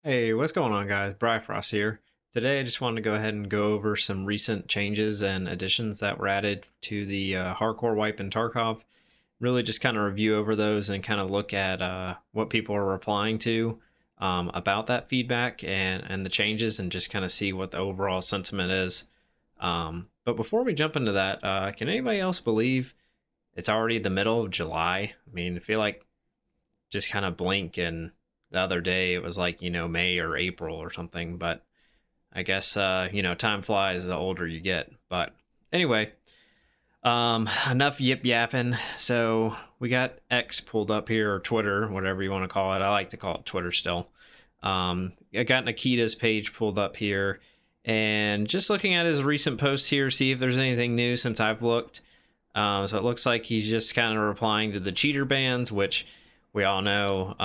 Hey, what's going on, guys? Bryfrost here. Today, I just wanted to go ahead and go over some recent changes and additions that were added to the hardcore wipe in Tarkov. Really, just kind of review over those and kind of look at what people are replying to about that feedback and the changes, and just kind of see what the overall sentiment is. But before we jump into that, can anybody else believe it's already the middle of July? I mean, I feel like just kind of blink and the other day it was like May or April or something. But I guess time flies the older you get. But anyway, enough yip yapping. So we got X pulled up here, or Twitter, whatever you want to call it. I like to call it Twitter still. I got Nikita's page pulled up here, and just looking at his recent posts here, see if there's anything new since I've looked. So it looks like he's just kind of replying to the cheater bans, which we all know,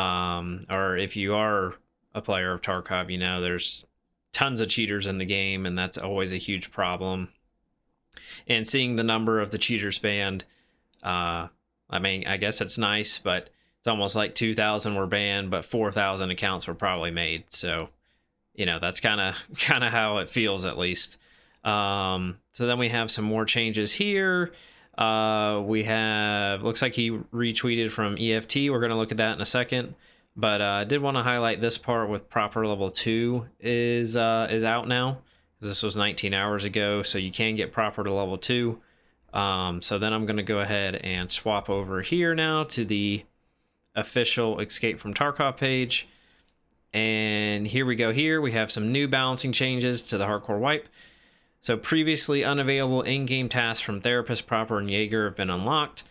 or if you are a player of Tarkov, you know there's tons of cheaters in the game, and that's always a huge problem. And seeing the number of the cheaters banned, I mean, I guess it's nice, but it's almost like 2,000 were banned, but 4,000 accounts were probably made. So, that's kind of how it feels, at least. So then we have some more changes here. We have, looks like he retweeted from EFT. We're going to look at that in a second. But I did want to highlight this part with proper level 2 is out now. This was 19 hours ago, so you can get proper to level 2. So then I'm going to go ahead and swap over here now to the official Escape from Tarkov page. And here we go. Here we have some new balancing changes to the hardcore wipe. So previously unavailable in-game tasks from Therapist, Proper, and Jaeger have been unlocked.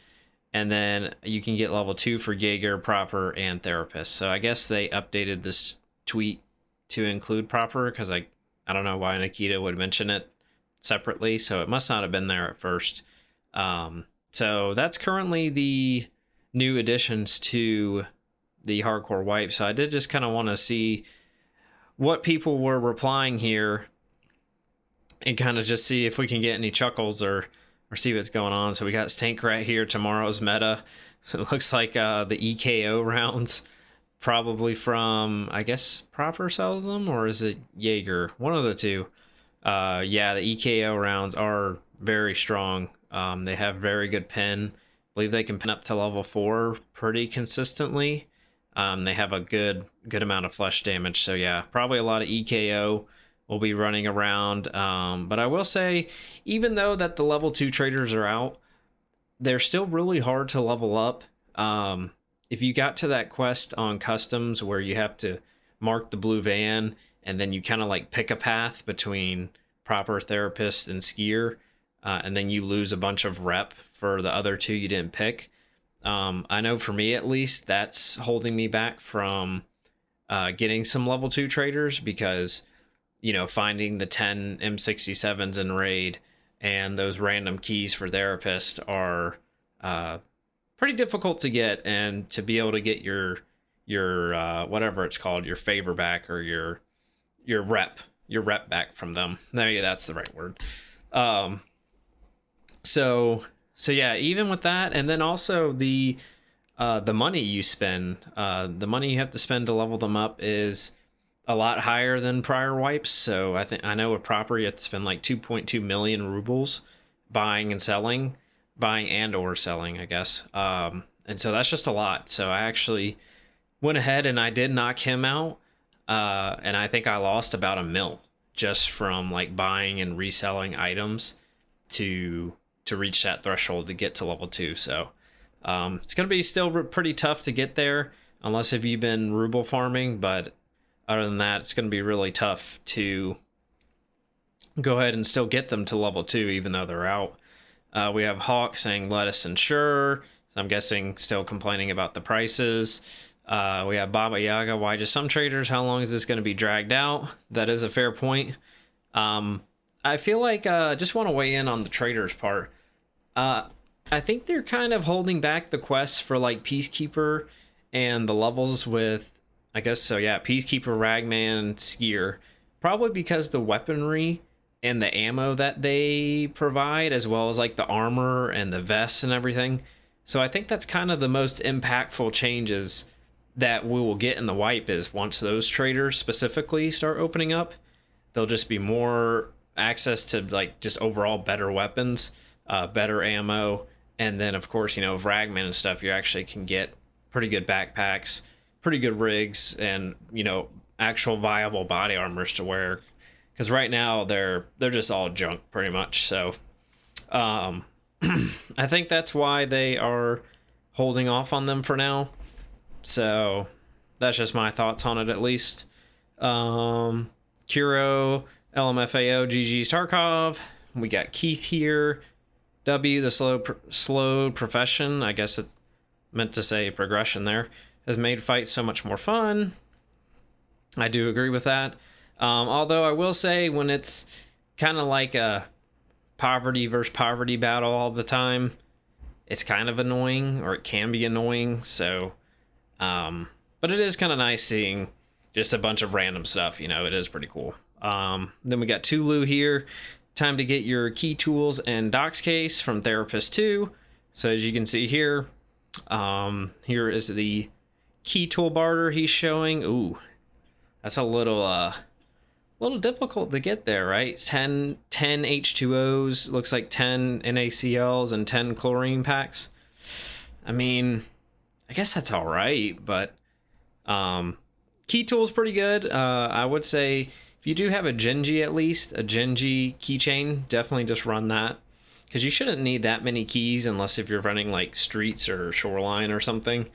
And then you can get level 2 for Jaeger, Proper, and Therapist. So I guess they updated this tweet to include Proper, because I don't know why Nikita would mention it separately. So it must not have been there at first. So that's currently the new additions to the hardcore wipe. So I did just kind of want to see what people were replying here, and kind of just see if we can get any chuckles or see what's going on. So we got Stank right here, tomorrow's meta. So it looks like the EKO rounds, probably from, I guess, Proper sells them, or is it Jaeger? One of the two. Yeah, the EKO rounds are very strong. They have very good pin. I believe they can pin up to level 4 pretty consistently. They have a good amount of flesh damage. So yeah, probably a lot of EKO will be running around. But I will say, even though that the level 2 traders are out, they're still really hard to level up. If you got to that quest on customs where you have to mark the blue van, and then you kind of like pick a path between Proper, Therapist, and Skier, and then you lose a bunch of rep for the other two you didn't pick. I know for me, at least, that's holding me back from getting some level 2 traders, because finding the 10 M67s in raid and those random keys for Therapist are pretty difficult to get, and to be able to get your whatever it's called, your favor back, or your rep back from them. Maybe that's the right word. So yeah, even with that, and then also the money you spend, the money you have to spend to level them up is a lot higher than prior wipes. So I know with Proper you have to spend like 2.2 million rubles buying and or selling, I guess. And so that's just a lot. So I actually went ahead and I did knock him out, and I think I lost about a mil just from like buying and reselling items to reach that threshold to get to level 2. So it's going to be still pretty tough to get there, unless if you've been ruble farming. But other than that, it's going to be really tough to go ahead and still get them to level 2, even though they're out. We have Hawk saying, let us ensure. I'm guessing still complaining about the prices. We have Baba Yaga, why just some traders? How long is this going to be dragged out? That is a fair point. I feel like just want to weigh in on the traders part. I think they're kind of holding back the quests for like Peacekeeper and the levels with, I guess so, yeah, Peacekeeper, Ragman, Skier, probably because the weaponry and the ammo that they provide, as well as like the armor and the vests and everything. So I think that's kind of the most impactful changes that we will get in the wipe is once those traders specifically start opening up, there'll just be more access to like just overall better weapons, better ammo, and then of course, you know, Ragman and stuff, you actually can get pretty good backpacks, pretty good rigs, and you know, actual viable body armors to wear. Because right now they're just all junk pretty much. So um, I think that's why they are holding off on them for now. So that's just my thoughts on it, at least. Kuro, LMFAO, GG's Tarkov. We got Keith here. W, the slow profession. I guess it meant to say progression there. Has made fights so much more fun. I do agree with that. Although I will say when it's kind of like a poverty versus poverty battle all the time, it's kind of annoying, or it can be annoying. So, but it is kind of nice seeing just a bunch of random stuff. You know, it is pretty cool. Then we got Tulu here. Time to get your key tools and docs case from Therapist 2. So as you can see here, here is the key tool barter he's showing. Ooh, that's a little difficult to get there, right? 10 H2Os, looks like 10 NaCl's and 10 chlorine packs. I mean, I guess that's all right, but key tool's pretty good. I would say if you do have a Genji, at least a Genji keychain, definitely just run that, because you shouldn't need that many keys unless if you're running like streets or shoreline or something,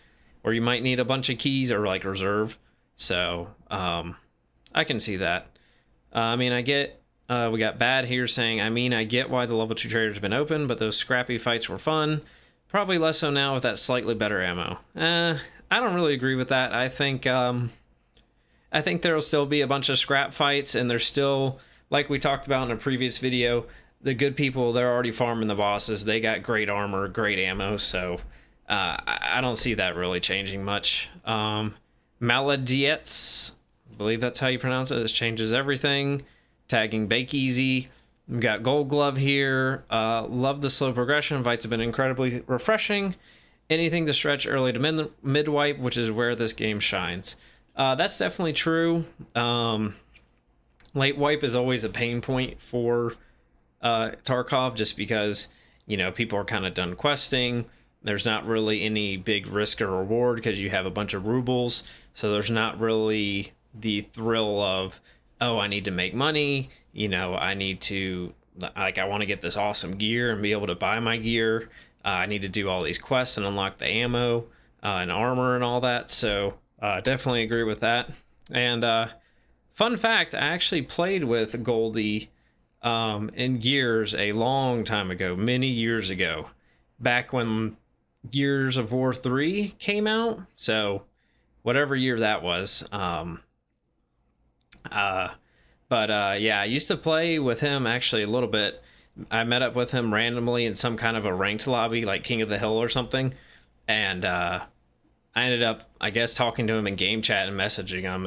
or you might need a bunch of keys or like reserve. So I can see that. I mean, I get, we got Bad here saying, I mean, I get why the level 2 traders have been open, but those scrappy fights were fun. Probably less so now with that slightly better ammo. I don't really agree with that. I think there'll still be a bunch of scrap fights, and there's still, like we talked about in a previous video, the good people, they're already farming the bosses. They got great armor, great ammo, so I don't see that really changing much. Maladiets, I believe that's how you pronounce it. This changes everything. Tagging Bake Easy. We've got Gold Glove here. Love the slow progression. Fights have been incredibly refreshing. Anything to stretch early to mid wipe, which is where this game shines. That's definitely true. Late wipe is always a pain point for Tarkov, just because, you know, people are kind of done questing. There's not really any big risk or reward because you have a bunch of rubles. So there's not really the thrill of, oh, I need to make money. You know, I need to, like, I want to get this awesome gear and be able to buy my gear. I need to do all these quests and unlock the ammo and armor and all that. So definitely agree with that. And fun fact, I actually played with Goldie in Gears a long time ago, many years ago, back when Gears of War 3 came out. So whatever year that was. Yeah, I used to play with him actually a little bit. I met up with him randomly in some kind of a ranked lobby, like King of the Hill or something. And I ended up, I guess, talking to him in game chat and messaging him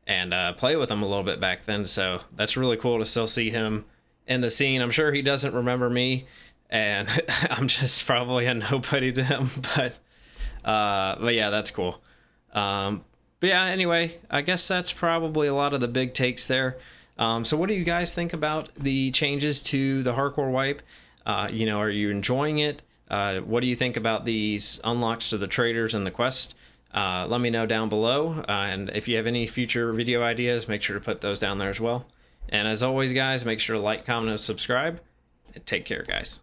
and play with him a little bit back then. So that's really cool to still see him in the scene. I'm sure he doesn't remember me, and I'm just probably a nobody to him. But yeah, that's cool. But yeah, anyway, I guess that's probably a lot of the big takes there. So what do you guys think about the changes to the hardcore wipe? You know, are you enjoying it? What do you think about these unlocks to the traders and the quest? Let me know down below. And if you have any future video ideas, make sure to put those down there as well. And as always, guys, make sure to like, comment, and subscribe. And take care, guys.